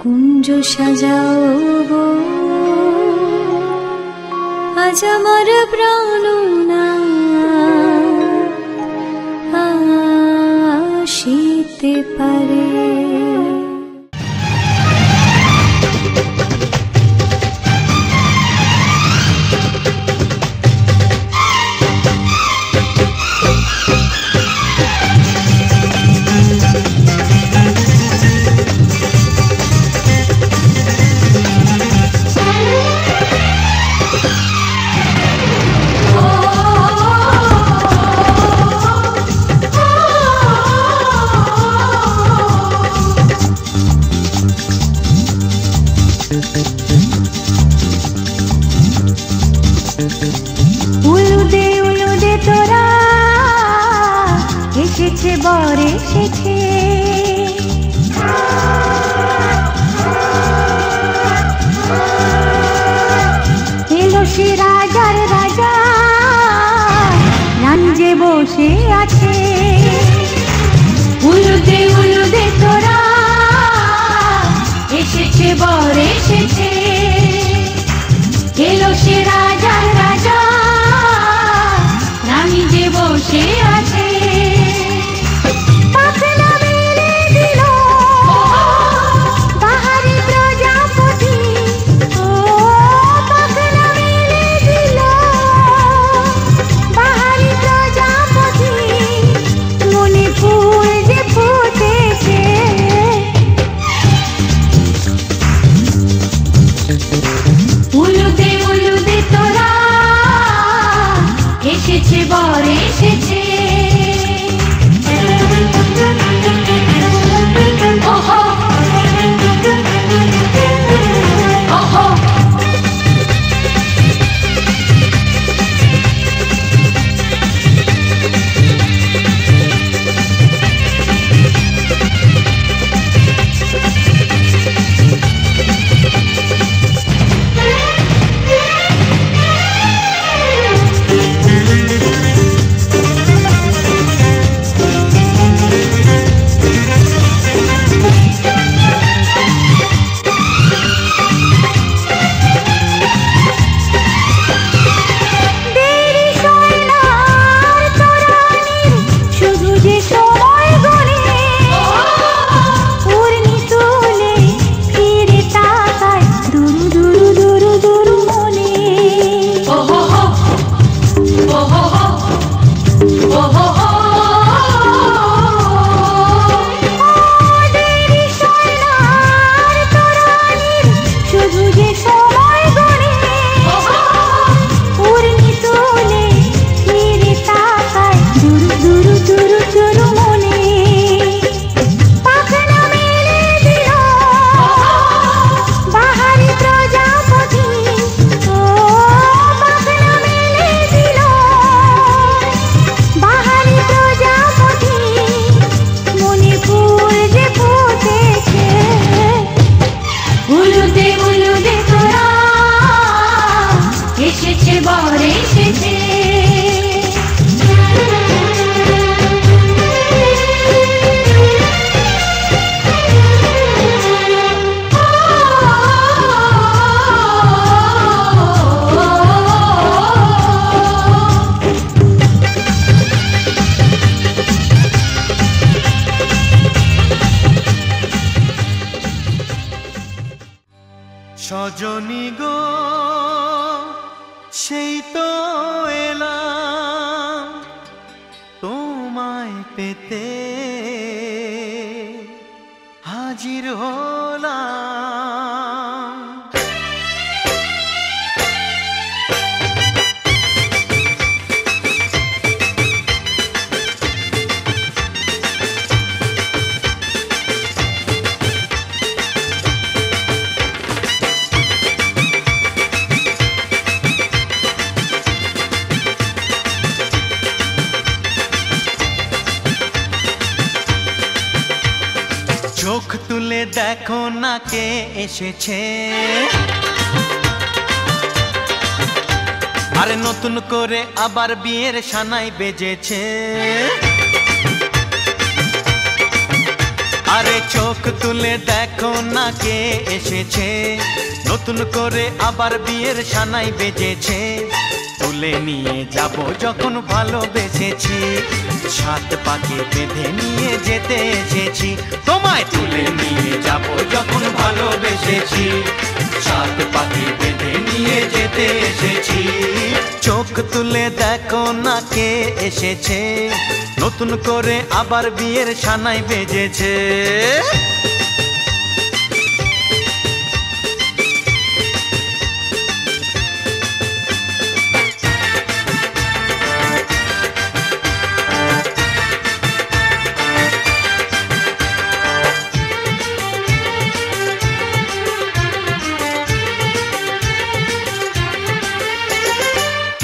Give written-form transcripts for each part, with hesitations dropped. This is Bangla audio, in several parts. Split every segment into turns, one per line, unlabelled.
কুঞ্জ সাজাও গো আজ আমার প্রাণনা আসিতে পারে। উলুদে উলুদে তোরা এসেছে বর এসেছে, এলো সে রাজার রাজা রাঞ্জে বসে আছে। উলুদে উলুদে তোরা এসেছে বর এসেছে, এলো সে রাজার রাজা রানী যে বসে আছে। পাখনা মেলে দিল বাহারি প্রজাপতি, ও পাখনা মেলে দিল বাহারি প্রজাপতি, মনে ফুল যে ফুটেছে। উলুদে উলুদে তোরা এসেছে বর এসেছে। ওহো ওহো
সজনী গো সেই তো এলাম তোমায় পেতে, হাজির হলাম। চোখ তুলে দেখো না কে এসেছে, আরে নতুন করে আবার বিয়ের সানাই বেজেছে। আরে চোখ তুলে দেখো না কে এসেছে, নতুন করে আবার বিয়ের সানাই বেজেছে। তুলে নিয়ে যাব যখন ভালোবেসেছি, সাত পাকে বেঁধে নিয়ে যেতে এসেছি। তোমায় তুলে নিয়ে যাব যখন ভালোবেসেছি, সাত পাকে বেঁধে নিয়ে যেতে এসেছি। চোখ তুলে দেখো না কে এসেছে, নতুন করে আবার বিয়ের সানাই বেজেছে।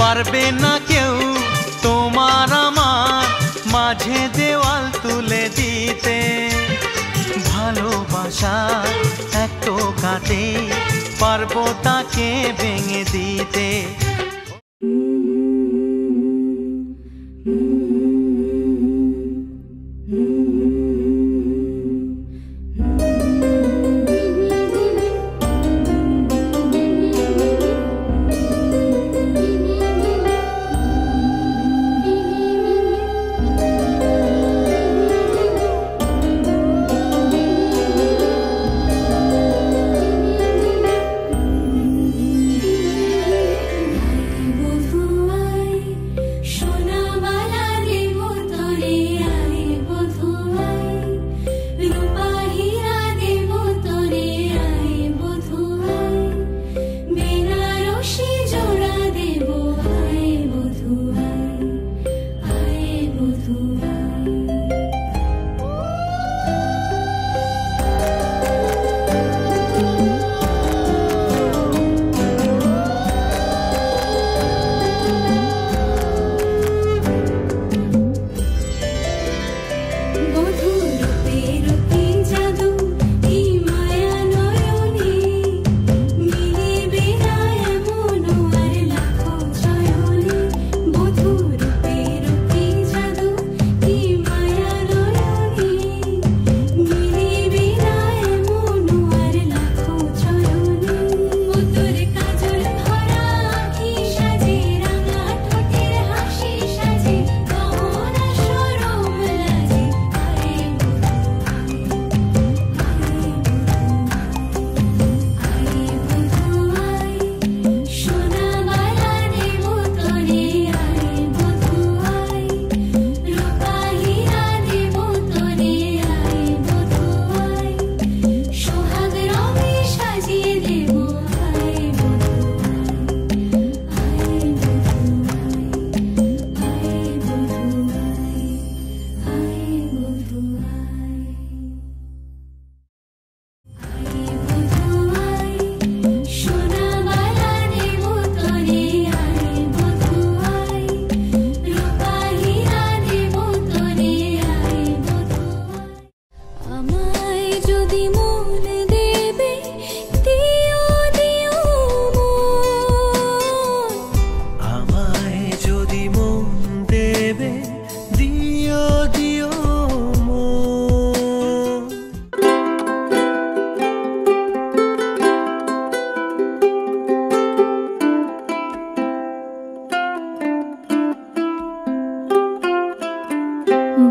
পারবে না কেউ তোমার আমার মাঝে দেওয়াল তুলে দিতে, ভালোবাসা এক টোকাতে পারবো তাকে ভেঙে দিতে।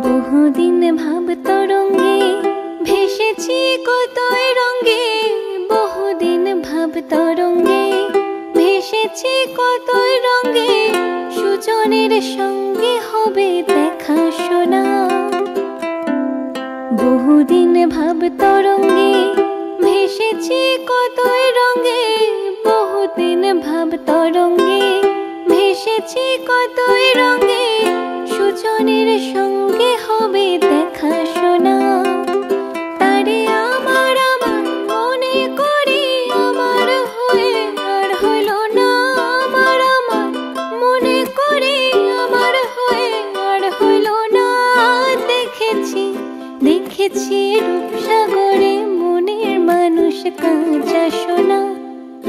বহুদিন ভাব তরঙ্গে ভেসেছি কতই রঙ্গে, বহুদিন ভাব তরঙ্গে ভেসেছি কতই রঙ্গে, সুজনের সঙ্গে হবে দেখা শোনা। বহুদিন ভাব তরঙ্গে ভেসেছি কতই রঙ্গে, বহুদিন ভাব তরঙ্গে ভেসেছি কতই রঙ্গে, সুজনের সঙ্গে হবে দেখা শোনা। তারে আমার আমার মনে করি আমার হয়ে আর হইল না, আমার আমার মনে করি আমার হয়ে আর হইল না। দেখেছি দেখেছি রূপসাগরে মনের মানুষ কাঁচা সোনা,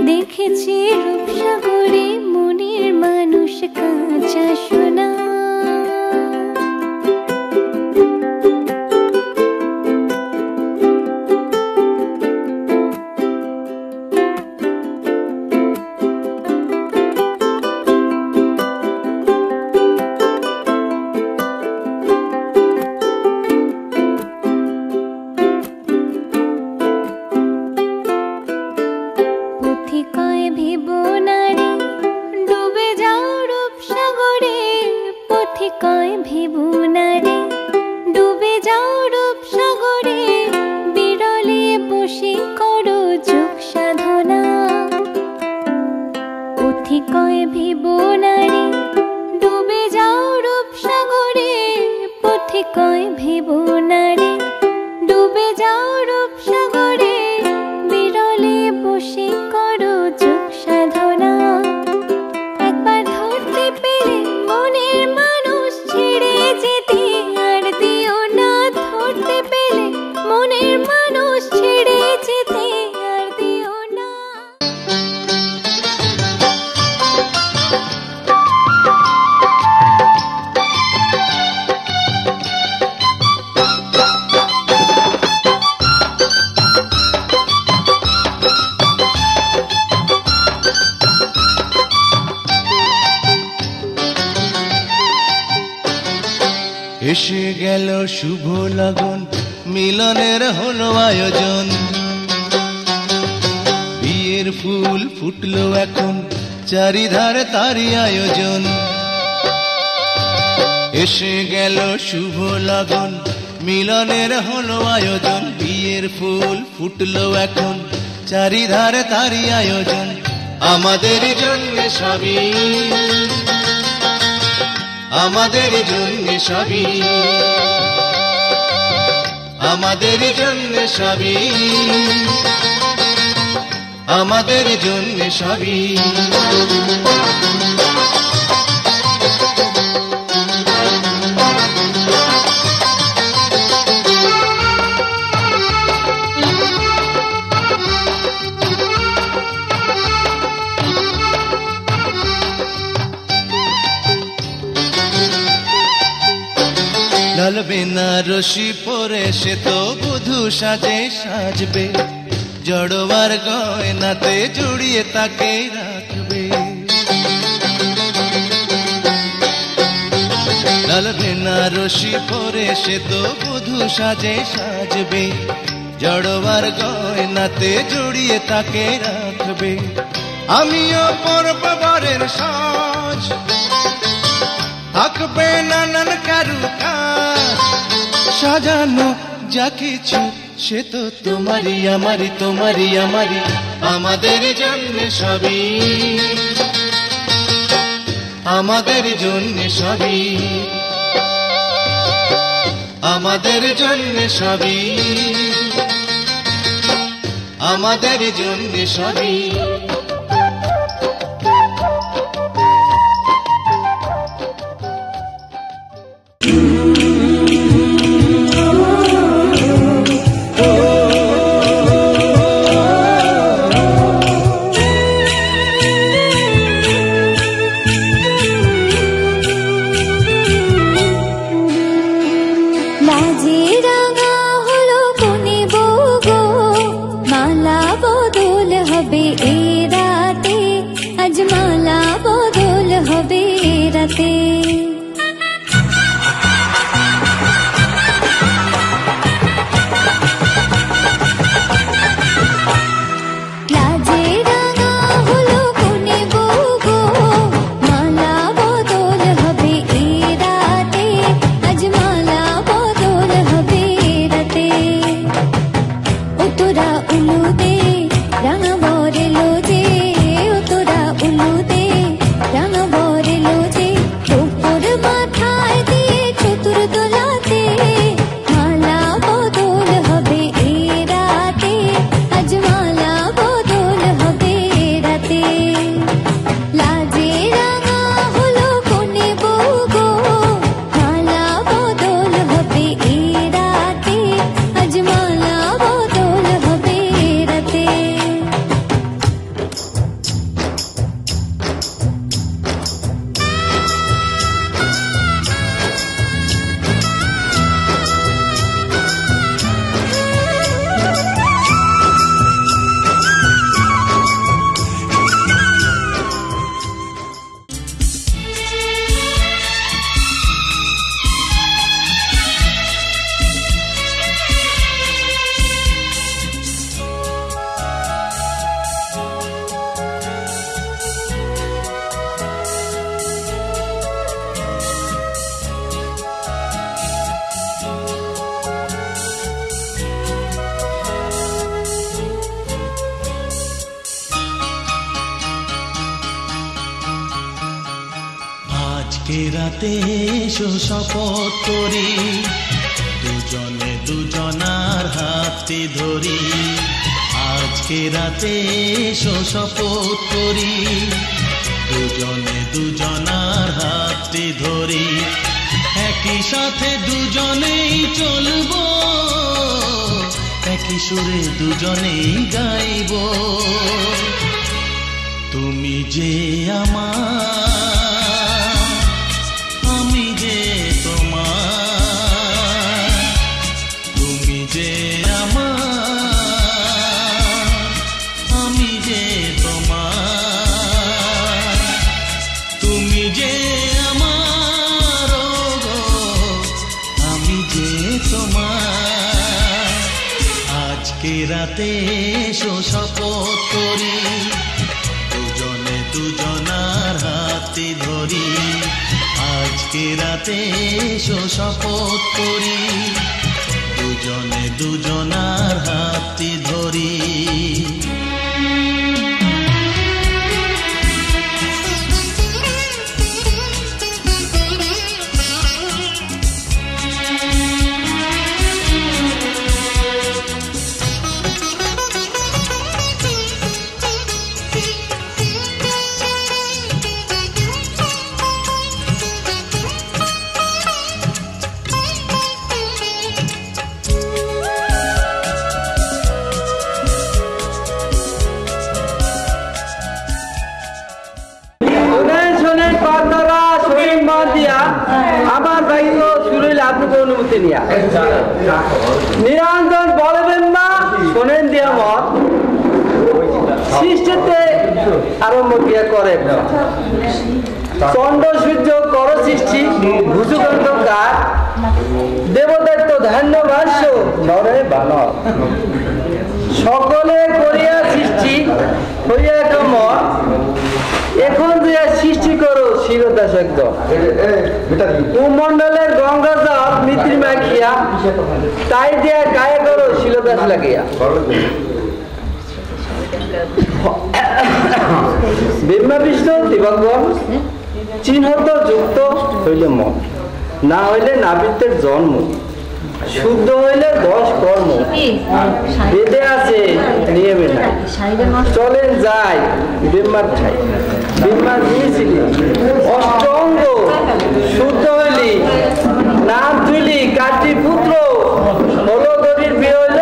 দেখেছি রূপসাগরে মনের মানুষ কাঁচা সোনা। যাও রূপসাগরে, বিরলে বসে করো যোগ সাধনা। পথিকয় ভিব নারী, ডুবে যাও রূপসাগরে, পথিকয় ভিব নারী, ডুবে যাও রূপসাগরে, বিরলে বসে করো যোগ সাধনা। একবার ধরতে পেলে মনের মানুষ ছেড়ে যেতে আর দিও না, ধরতে পেলে মনের মানুষ ছেড়ে যেতে আর দিও না।
এসে গেল শুভ লগন, মিলনের হলো আয়োজন। বিয়ের ফুল ফুটলো এখন, চারিধারে তারই আয়োজন। এসে গেল শুভ লগন, মিলনের হলো আয়োজন। বিয়ের ফুল ফুটলো এখন, চারিধারে তারই আয়োজন। আমাদের জন্য সবই, আমাদের জন্য সবই, আমাদের জন্য সবই, আমাদের জন্য সবই। লাল বেনারসি পরে সে তো বধূ সাজে সাজবে, জড়োয়ার গয়নাতে জড়িয়ে তাকে রাখবে। লাল বেনারসি পরে সে তো বধূ সাজে সাজবে, জড়োয়ার গয়নাতে জড়িয়ে তাকে রাখবে। আমিও পরব বরের সাজ, থাকবে নানান কারুকাজ, সাজানো যা কিছু সে তো তোমারই আমারই, তোমারই আমারই। আমাদের জন্য সবই, আমাদের জন্য সবই, আমাদের জন্য সবই, আমাদের জন্য সবই।
লাজে রাঙা হলো কোনে বউ গো, মালা বদল হবে এ রাতে, আজ মালা বদল হবে এ রাতে। লাজে রাঙা হলো কোনে বউ গো, মালা বদল হবে এ রাতে, আজ মালা বদল হবে
আজকে রাতে এসো শপথ করি দুজনে দুজনার হাতে ধরি আজকে রাতে এসো শপথ করি দুজনে দুজনার হাতে ধরি একই সাথে দুজনেই চলবো একই সুরে দুজনেই গাইব তুমি যে আমার আমি যে তোমার তুমি যে আমার আমি যে তোমার তুমি যে আমার গো আমি যে তোমার আজকে রাতে এসো শপথ করি দুজনে দুজনার হাতে ধরি আজকে রাতে এসো শপথ করি দুজনে দুজনার হাতে ধরি
আমার দায়িত্ব শুরু হইলে আপনাকে অনুমতি নিয়া নিরঞ্জন বলবেন না শোনেন দিয়া মত সৃষ্টিতে আরম্ভ দিয়া করেন চন্দ্র সূর্য কর সৃষ্টি ভুজুগন্ধকার দেবদত্ত ধান্য ভাষ্য নরে বানর সকলে করিয়া সৃষ্টি হইয়া কমর এখন যে সৃষ্টি করো শিরদাস একদম কুমন্ডলের গঙ্গা জল মিত্রি মাখিয়া তাই দিয়া গায়ে করো শিলদাস লাগিয়া ব্রহ্মা বিষ্ণু দিবাঙ্গন চিহ্নত যুক্ত হইলে মন না হইলে নাবিতের জন্ম শুদ্ধ হইলে 10 কর্ম বেদে আছে নিয়মে নাই চলেন যাই ব্রহ্মার ঠাই ব্রহ্মা দিয়েছিলি অষ্টঙ্গ শুদ্ধ হইলি নাম তুলি কাটি পুত্র হলো গরির বিয়ে হইল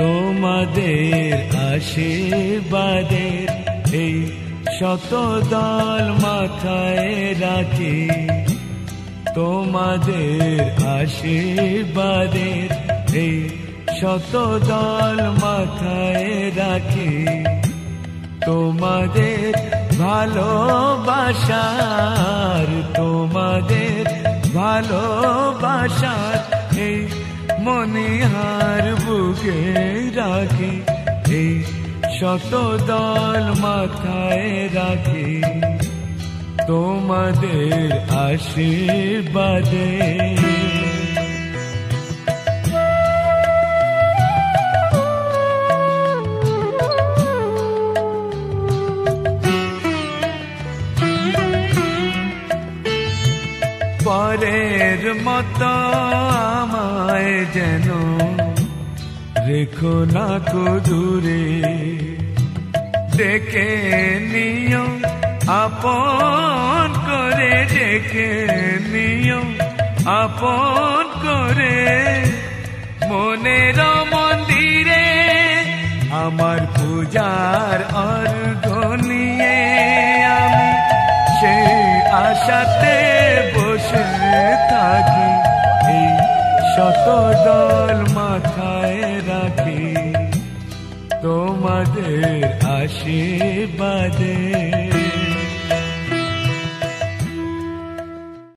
তোমাদের আশীর্বাদের এই শত দল মাথায় রাখি তোমাদের আশীর্বাদের এই শত দল মাথায় রাখি তোমাদের ভালোবাসার এই মনিহার বুকে রাখি এই শত দল মাথায় রাখি তোমাদের আশীর্বাদে পরের মতো আমায় যেন রেখো না কো দূরে ডেকে নিও আপন করে ডেকে নিও আপন করে মনের মন্দিরে আমার পূজার অর্ঘ নিয়ে আমি সেই আশাতে বসে থাকি এই শত দল মাথায় রাখি তোমাদের আশীর্বাদে